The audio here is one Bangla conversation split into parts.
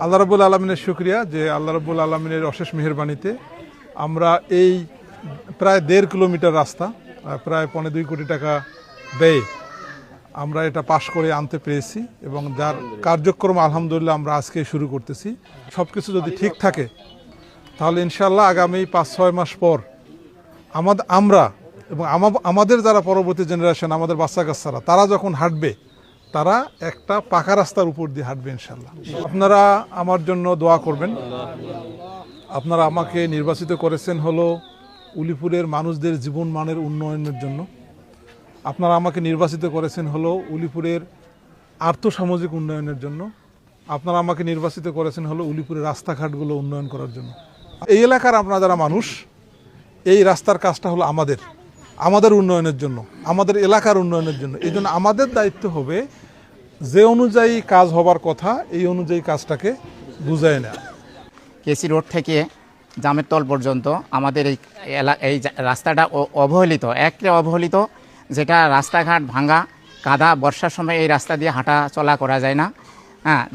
আল্লাহ রাব্বুল আলামিনের শুকরিয়া যে আল্লাহ রাব্বুল আলামিনের অশেষ মেহেরবানিতে আমরা এই প্রায় 1.5 কিলোমিটার রাস্তা প্রায় 2.25 কোটি টাকা ব্যয়ে আমরা এটা পাশ করে আনতে পেরেছি এবং যার কার্যক্রম আলহামদুলিল্লাহ আমরা আজকে শুরু করতেছি। সব কিছু যদি ঠিক থাকে তাহলে ইনশাআল্লাহ আগামী 5-6 মাস পর আমরা এবং আমাদের যারা পরবর্তী জেনারেশন, আমাদের বাচ্চা কাচ্চারা, তারা যখন হাঁটবে তারা একটা পাকা রাস্তার উপর দিয়ে হাঁটবে ইনশাআল্লাহ। আপনারা আমার জন্য দোয়া করবেন। আপনারা আমাকে নির্বাচিত করেছেন হলো উলিপুরের মানুষদের জীবন মানের উন্নয়নের জন্য। আপনারা আমাকে নির্বাচিত করেছেন হলো উলিপুরের আর্থসামাজিক উন্নয়নের জন্য। আপনারা আমাকে নির্বাচিত করেছেন হলো উলিপুরের রাস্তাঘাটগুলো উন্নয়ন করার জন্য। এই এলাকার আপনারা যারা মানুষ, এই রাস্তার কাজটা হলো আমাদের উন্নয়নের জন্য, আমাদের এলাকার উন্নয়নের জন্য। এই জন্য আমাদের দায়িত্ব হবে যে অনুযায়ী কাজ হবার কথা এই অনুযায়ী কাজটাকে বুঝায় নেওয়া। কেসি রোড থেকে জামেরতল পর্যন্ত আমাদের এই রাস্তাটা অবহেলিত, অবহেলিত, যেটা রাস্তাঘাট ভাঙা, কাদা, বর্ষার সময় এই রাস্তা দিয়ে হাঁটা চলা করা যায় না।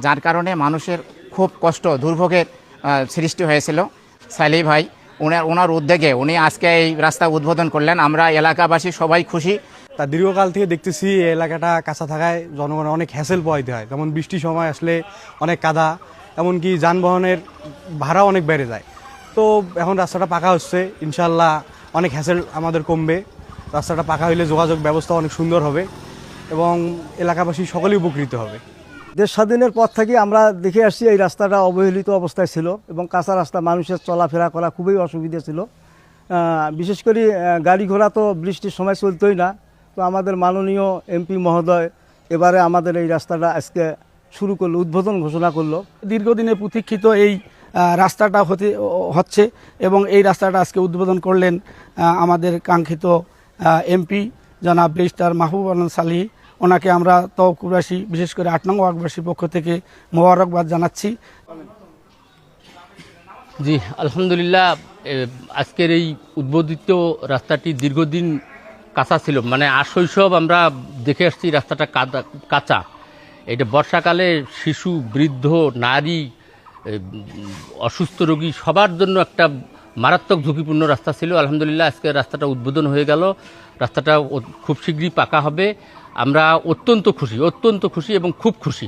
যার কারণে মানুষের খুব কষ্ট, দুর্ভোগের সৃষ্টি হয়েছিল। সাইলি ভাই ওনার উদ্যোগে উনি আজকে এই রাস্তা উদ্বোধন করলেন। আমরা এলাকাবাসী সবাই খুশি। তা দীর্ঘকাল থেকে দেখতেছি এই এলাকাটা কাঁচা থাকায় জনগণের অনেক হ্যাসেল পোহাইতে হয়। যেমন বৃষ্টির সময় আসলে অনেক কাদা, এমনকি যানবাহনের ভাড়া অনেক বেড়ে যায়। তো এখন রাস্তাটা পাকা হচ্ছে, ইনশাল্লাহ অনেক হ্যাসেল আমাদের কমবে। রাস্তাটা পাকা হইলে যোগাযোগ ব্যবস্থা অনেক সুন্দর হবে এবং এলাকাবাসী সকলেই উপকৃত হবে। দেশ স্বাধীনের পর থেকে আমরা দেখে আসছি এই রাস্তাটা অবহেলিত অবস্থায় ছিল এবং কাঁচা রাস্তা, মানুষের চলাফেরা করা খুবই অসুবিধা ছিল। বিশেষ করে গাড়ি ঘোড়া তো বৃষ্টির সময় চলতোই না। তো আমাদের মাননীয় এমপি মহোদয় এবারে আমাদের এই রাস্তাটা আজকে শুরু করলো, উদ্বোধন ঘোষণা করলো। দীর্ঘদিনে প্রতীক্ষিত এই রাস্তাটা হচ্ছে এবং এই রাস্তাটা আজকে উদ্বোধন করলেন আমাদের কাঙ্ক্ষিত এমপি জনাব ব্যারিস্টার মাহবুব আলম সালিহ। ওনাকে আমরা তওকুরবাসী, বিশেষ করে 8 নং ওয়ার্ডবাসীর পক্ষ থেকে মোবারকবাদ জানাচ্ছি। জি আলহামদুলিল্লাহ, আজকের এই উদ্বোধিত রাস্তাটি দীর্ঘদিন কাঁচা ছিল, মানে শৈশব আমরা দেখে আসছি রাস্তাটা কাঁচা। এটা বর্ষাকালে শিশু, বৃদ্ধ, নারী, অসুস্থ রোগী সবার জন্য একটা মারাত্মক ঝুঁকিপূর্ণ রাস্তা ছিল। আলহামদুলিল্লাহ আজকে রাস্তাটা উদ্বোধন হয়ে গেল। রাস্তাটা খুব শীঘ্রই পাকা হবে। আমরা অত্যন্ত খুশি এবং খুব খুশি।